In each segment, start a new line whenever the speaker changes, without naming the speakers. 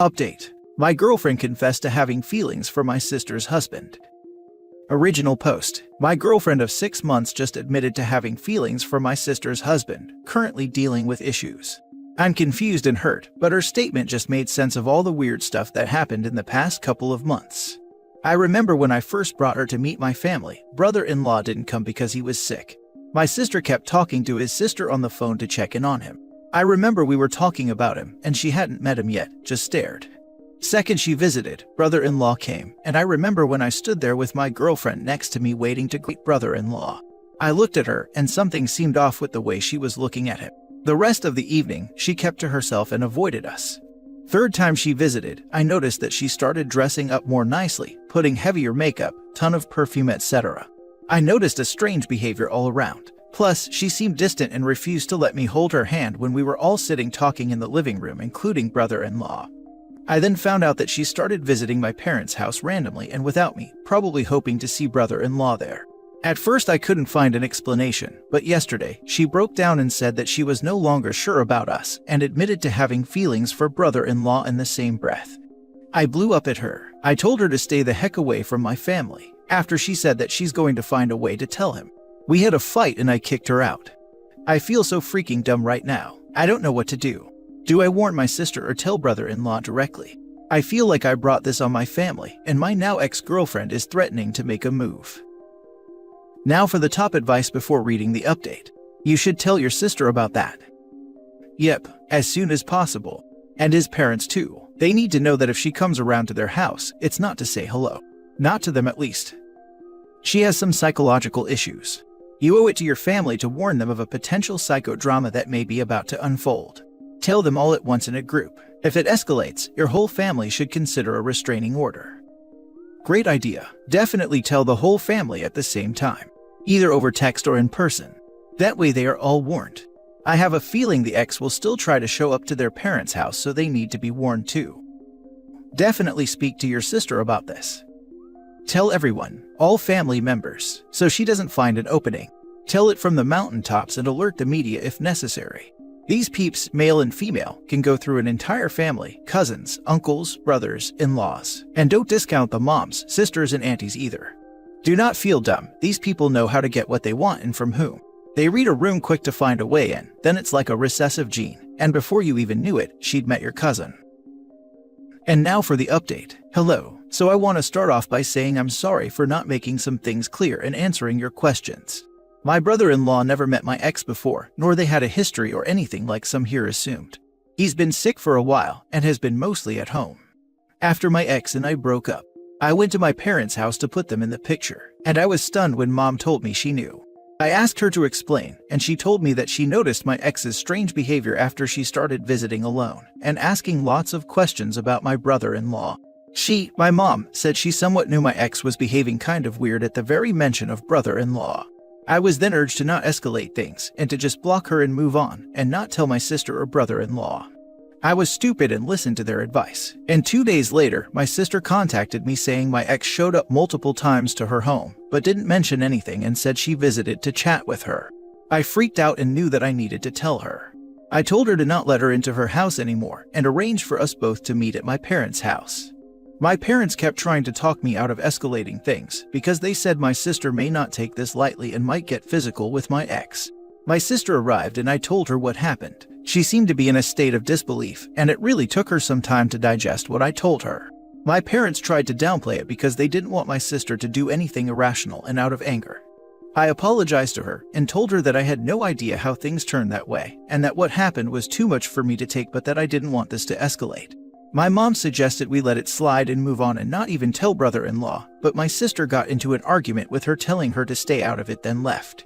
Update. My girlfriend confessed to having feelings for my sister's husband. Original post. My girlfriend of 6 months just admitted to having feelings for my sister's husband, currently dealing with issues. I'm confused and hurt, but her statement just made sense of all the weird stuff that happened in the past couple of months. I remember when I first brought her to meet my family, brother-in-law didn't come because he was sick. My sister kept talking to his sister on the phone to check in on him. I remember we were talking about him, and she hadn't met him yet, just stared. Second she visited, brother-in-law came, and I remember when I stood there with my girlfriend next to me waiting to greet brother-in-law. I looked at her, and something seemed off with the way she was looking at him. The rest of the evening, she kept to herself and avoided us. Third time she visited, I noticed that she started dressing up more nicely, putting heavier makeup, ton of perfume, etc. I noticed a strange behavior all around. Plus, she seemed distant and refused to let me hold her hand when we were all sitting talking in the living room, including brother-in-law. I then found out that she started visiting my parents' house randomly and without me, probably hoping to see brother-in-law there. At first I couldn't find an explanation, but yesterday, she broke down and said that she was no longer sure about us and admitted to having feelings for brother-in-law in the same breath. I blew up at her. I told her to stay the heck away from my family, after she said that she's going to find a way to tell him. We had a fight and I kicked her out. I feel so freaking dumb right now. I don't know what to do. Do I warn my sister or tell brother-in-law directly? I feel like I brought this on my family, and my now ex-girlfriend is threatening to make a move. Now for the top advice before reading the update. You should tell your sister about that. Yep, as soon as possible. And his parents too. They need to know that if she comes around to their house, it's not to say hello. Not to them at least. She has some psychological issues. You owe it to your family to warn them of a potential psychodrama that may be about to unfold. Tell them all at once in a group. If it escalates, your whole family should consider a restraining order. Great idea. Definitely tell the whole family at the same time, either over text or in person. That way they are all warned. I have a feeling the ex will still try to show up to their parents' house, so they need to be warned too. Definitely speak to your sister about this. Tell everyone, all family members, so she doesn't find an opening. Tell it from the mountaintops and alert the media if necessary. These peeps, male and female, can go through an entire family, cousins, uncles, brothers, in-laws. And don't discount the moms, sisters, and aunties either. Do not feel dumb. These people know how to get what they want and from whom. They read a room quick to find a way in, then it's like a recessive gene, and before you even knew it, she'd met your cousin. And now for the update. Hello. So I want to start off by saying I'm sorry for not making some things clear and answering your questions. My brother-in-law never met my ex before, nor they had a history or anything like some here assumed. He's been sick for a while and has been mostly at home. After my ex and I broke up, I went to my parents' house to put them in the picture, and I was stunned when Mom told me she knew. I asked her to explain, and she told me that she noticed my ex's strange behavior after she started visiting alone and asking lots of questions about my brother-in-law. My mom, said she somewhat knew my ex was behaving kind of weird at the very mention of brother-in-law. I was then urged to not escalate things and to just block her and move on and not tell my sister or brother-in-law. I was stupid and listened to their advice. And 2 days later, my sister contacted me saying my ex showed up multiple times to her home, but didn't mention anything and said she visited to chat with her. I freaked out and knew that I needed to tell her. I told her to not let her into her house anymore and arranged for us both to meet at my parents' house. My parents kept trying to talk me out of escalating things because they said my sister may not take this lightly and might get physical with my ex. My sister arrived and I told her what happened. She seemed to be in a state of disbelief, and it really took her some time to digest what I told her. My parents tried to downplay it because they didn't want my sister to do anything irrational and out of anger. I apologized to her and told her that I had no idea how things turned that way and that what happened was too much for me to take, but that I didn't want this to escalate. My mom suggested we let it slide and move on and not even tell brother-in-law, but my sister got into an argument with her telling her to stay out of it, then left.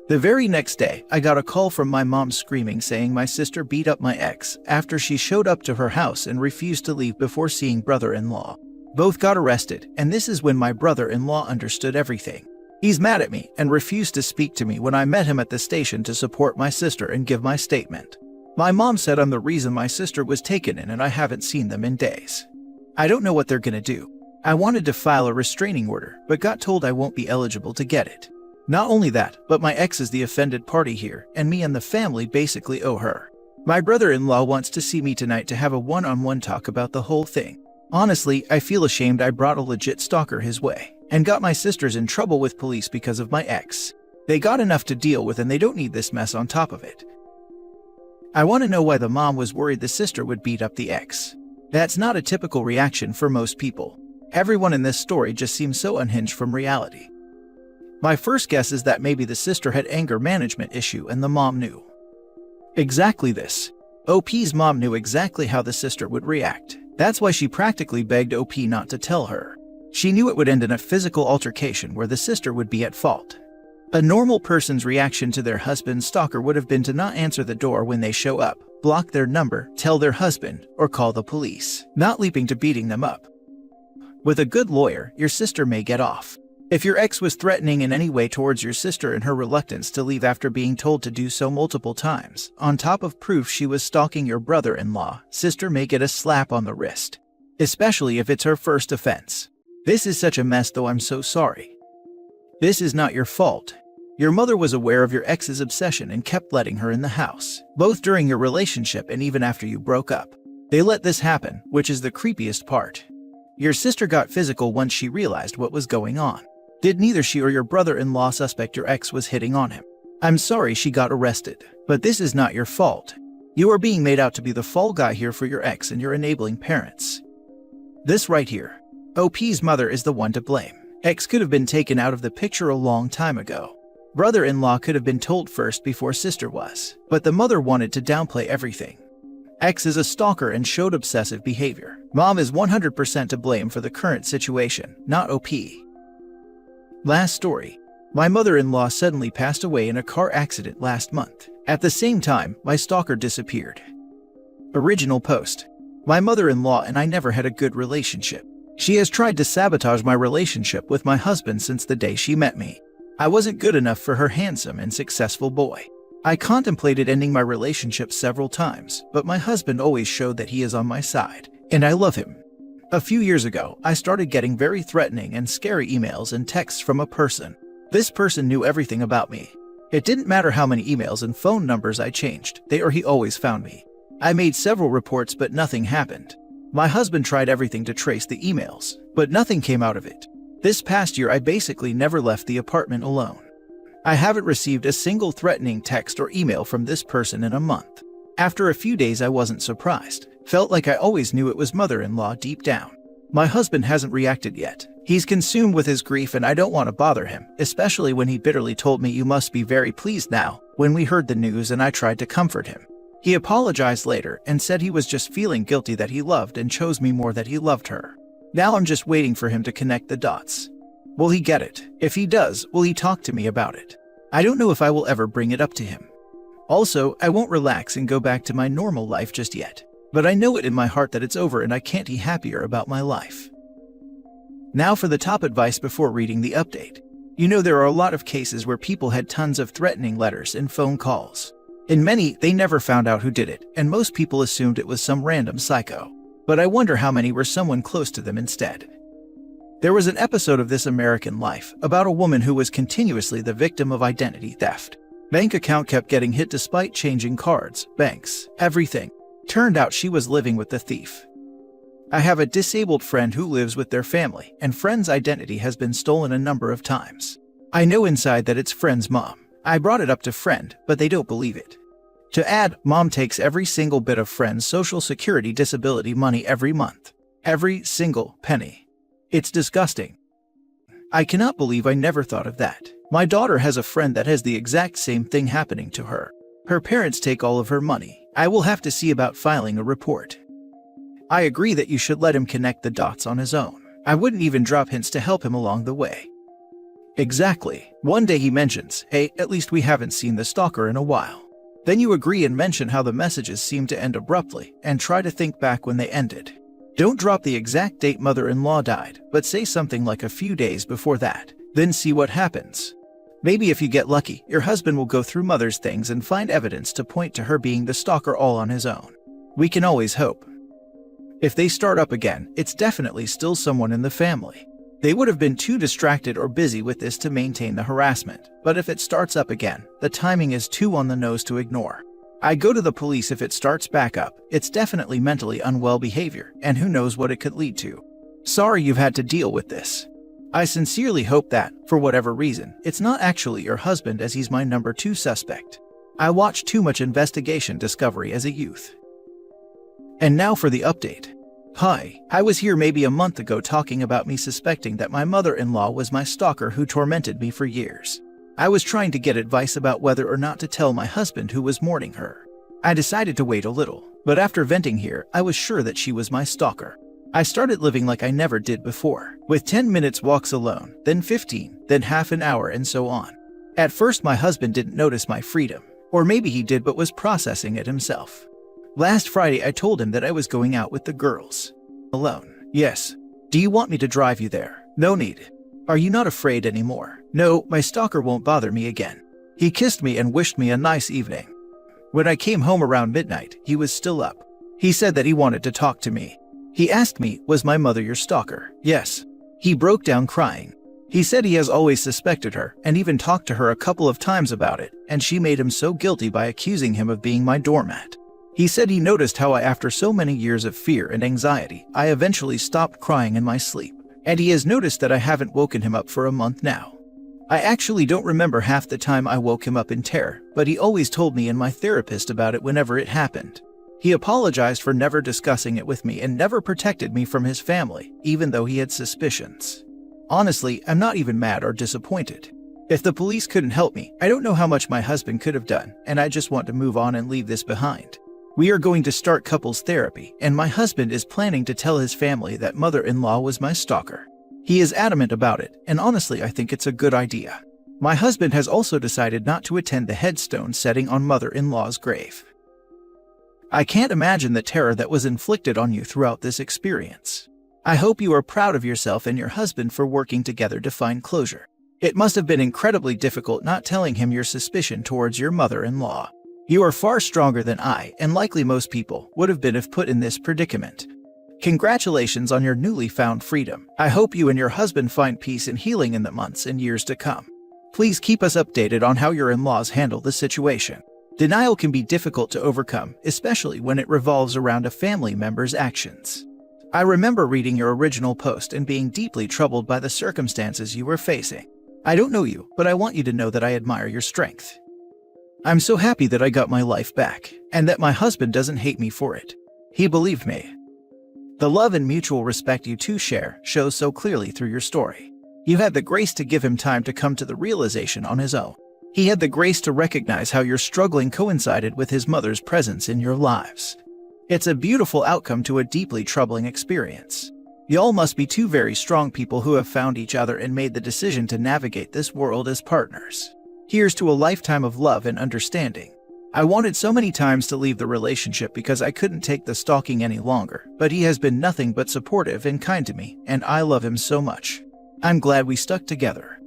The very next day, I got a call from my mom screaming saying my sister beat up my ex after she showed up to her house and refused to leave before seeing brother-in-law. Both got arrested, and this is when my brother-in-law understood everything. He's mad at me and refused to speak to me when I met him at the station to support my sister and give my statement. My mom said I'm the reason my sister was taken in and I haven't seen them in days. I don't know what they're gonna do. I wanted to file a restraining order, but got told I won't be eligible to get it. Not only that, but my ex is the offended party here, and me and the family basically owe her. My brother-in-law wants to see me tonight to have a one-on-one talk about the whole thing. Honestly, I feel ashamed I brought a legit stalker his way and got my sisters in trouble with police because of my ex. They got enough to deal with and they don't need this mess on top of it. I want to know why the mom was worried the sister would beat up the ex. That's not a typical reaction for most people. Everyone in this story just seems so unhinged from reality. My first guess is that maybe the sister had anger management issue and the mom knew. Exactly this. OP's mom knew exactly how the sister would react. That's why she practically begged OP not to tell her. She knew it would end in a physical altercation where the sister would be at fault. A normal person's reaction to their husband's stalker would have been to not answer the door when they show up, block their number, tell their husband, or call the police, not leaping to beating them up. With a good lawyer, your sister may get off. If your ex was threatening in any way towards your sister and her reluctance to leave after being told to do so multiple times, on top of proof she was stalking your brother-in-law, sister may get a slap on the wrist. Especially if it's her first offense. This is such a mess though, I'm so sorry. This is not your fault. Your mother was aware of your ex's obsession and kept letting her in the house, both during your relationship and even after you broke up. They let this happen, which is the creepiest part. Your sister got physical once she realized what was going on. Did neither she or your brother-in-law suspect your ex was hitting on him? I'm sorry she got arrested, but this is not your fault. You are being made out to be the fall guy here for your ex and your enabling parents. This right here. OP's mother is the one to blame. Ex could have been taken out of the picture a long time ago. Brother-in-law could have been told first before sister was, but the mother wanted to downplay everything. Ex is a stalker and showed obsessive behavior. Mom is 100% to blame for the current situation, not OP. Last story. My mother-in-law suddenly passed away in a car accident last month. At the same time, my stalker disappeared. Original post. My mother-in-law and I never had a good relationship. She has tried to sabotage my relationship with my husband since the day she met me. I wasn't good enough for her handsome and successful boy. I contemplated ending my relationship several times, but my husband always showed that he is on my side, and I love him. A few years ago, I started getting very threatening and scary emails and texts from a person. This person knew everything about me. It didn't matter how many emails and phone numbers I changed, they or he always found me. I made several reports but nothing happened. My husband tried everything to trace the emails, but nothing came out of it. This past year I basically never left the apartment alone. I haven't received a single threatening text or email from this person in a month. After a few days I wasn't surprised. Felt like I always knew it was mother-in-law deep down. My husband hasn't reacted yet. He's consumed with his grief and I don't want to bother him, especially when he bitterly told me you must be very pleased now, when we heard the news and I tried to comfort him. He apologized later and said he was just feeling guilty that he loved and chose me more than he loved her. Now I'm just waiting for him to connect the dots. Will he get it? If he does, will he talk to me about it? I don't know if I will ever bring it up to him. Also, I won't relax and go back to my normal life just yet. But I know it in my heart that it's over and I can't be happier about my life. Now for the top advice before reading the update. You know there are a lot of cases where people had tons of threatening letters and phone calls. In many, they never found out who did it, and most people assumed it was some random psycho. But I wonder how many were someone close to them instead. There was an episode of This American Life about a woman who was continuously the victim of identity theft. Bank account kept getting hit despite changing cards, banks, everything. Turned out she was living with the thief. I have a disabled friend who lives with their family, and friend's identity has been stolen a number of times. I know inside that it's friend's mom. I brought it up to friend, but they don't believe it. To add, mom takes every single bit of friend's social security disability money every month. Every single penny. It's disgusting. I cannot believe I never thought of that. My daughter has a friend that has the exact same thing happening to her. Her parents take all of her money. I will have to see about filing a report. I agree that you should let him connect the dots on his own. I wouldn't even drop hints to help him along the way. Exactly. One day he mentions, hey, at least we haven't seen the stalker in a while. Then you agree and mention how the messages seem to end abruptly, and try to think back when they ended. Don't drop the exact date mother-in-law died, but say something like a few days before that, then see what happens. Maybe if you get lucky, your husband will go through mother's things and find evidence to point to her being the stalker all on his own. We can always hope. If they start up again, it's definitely still someone in the family. They would have been too distracted or busy with this to maintain the harassment, but if it starts up again, the timing is too on the nose to ignore. I go to the police if it starts back up. It's definitely mentally unwell behavior, and who knows what it could lead to. Sorry you've had to deal with this. I sincerely hope that, for whatever reason, it's not actually your husband, as he's my number 2 suspect. I watched too much investigation Discovery as a youth. And now for the update. Hi, I was here maybe a month ago talking about me suspecting that my mother-in-law was my stalker who tormented me for years. I was trying to get advice about whether or not to tell my husband who was mourning her. I decided to wait a little, but after venting here, I was sure that she was my stalker. I started living like I never did before, with 10 minutes walks alone, then 15, then half an hour, and so on. At first my husband didn't notice my freedom, or maybe he did but was processing it himself. Last Friday I told him that I was going out with the girls. Alone. Yes. Do you want me to drive you there? No need. Are you not afraid anymore? No, my stalker won't bother me again. He kissed me and wished me a nice evening. When I came home around midnight, he was still up. He said that he wanted to talk to me. He asked me, was my mother your stalker? Yes. He broke down crying. He said he has always suspected her, and even talked to her a couple of times about it, and she made him so guilty by accusing him of being my doormat. He said he noticed how after so many years of fear and anxiety, I eventually stopped crying in my sleep, and he has noticed that I haven't woken him up for a month now. I actually don't remember half the time I woke him up in terror, but he always told me and my therapist about it whenever it happened. He apologized for never discussing it with me and never protected me from his family, even though he had suspicions. Honestly, I'm not even mad or disappointed. If the police couldn't help me, I don't know how much my husband could have done, and I just want to move on and leave this behind. We are going to start couples therapy, and my husband is planning to tell his family that mother-in-law was my stalker. He is adamant about it, and honestly I think it's a good idea. My husband has also decided not to attend the headstone setting on mother-in-law's grave. I can't imagine the terror that was inflicted on you throughout this experience. I hope you are proud of yourself and your husband for working together to find closure. It must have been incredibly difficult not telling him your suspicion towards your mother-in-law. You are far stronger than I, and likely most people, would have been if put in this predicament. Congratulations on your newly found freedom. I hope you and your husband find peace and healing in the months and years to come. Please keep us updated on how your in-laws handle the situation. Denial can be difficult to overcome, especially when it revolves around a family member's actions. I remember reading your original post and being deeply troubled by the circumstances you were facing. I don't know you, but I want you to know that I admire your strength. I'm so happy that I got my life back, and that my husband doesn't hate me for it. He believed me. The love and mutual respect you two share shows so clearly through your story. You had the grace to give him time to come to the realization on his own. He had the grace to recognize how your struggling coincided with his mother's presence in your lives. It's a beautiful outcome to a deeply troubling experience. Y'all must be two very strong people who have found each other and made the decision to navigate this world as partners. Here's to a lifetime of love and understanding. I wanted so many times to leave the relationship because I couldn't take the stalking any longer, but he has been nothing but supportive and kind to me, and I love him so much. I'm glad we stuck together.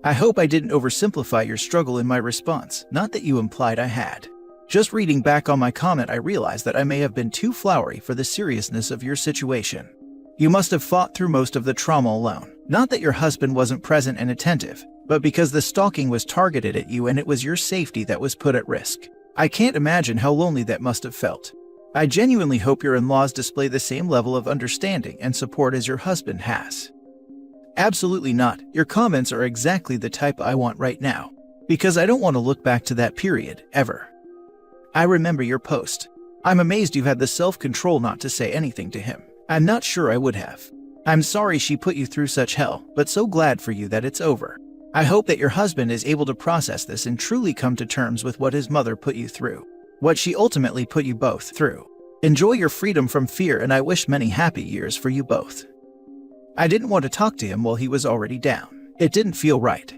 I hope I didn't oversimplify your struggle in my response, not that you implied I had. Just reading back on my comment, I realized that I may have been too flowery for the seriousness of your situation. You must have fought through most of the trauma alone, not that your husband wasn't present and attentive, but because the stalking was targeted at you and it was your safety that was put at risk. I can't imagine how lonely that must have felt. I genuinely hope your in-laws display the same level of understanding and support as your husband has. Absolutely not. Your comments are exactly the type I want right now, because I don't want to look back to that period, ever. I remember your post. I'm amazed you had the self-control not to say anything to him. I'm not sure I would have. I'm sorry she put you through such hell, but so glad for you that it's over. I hope that your husband is able to process this and truly come to terms with what his mother put you through, what she ultimately put you both through. Enjoy your freedom from fear, and I wish many happy years for you both. I didn't want to talk to him while he was already down. It didn't feel right.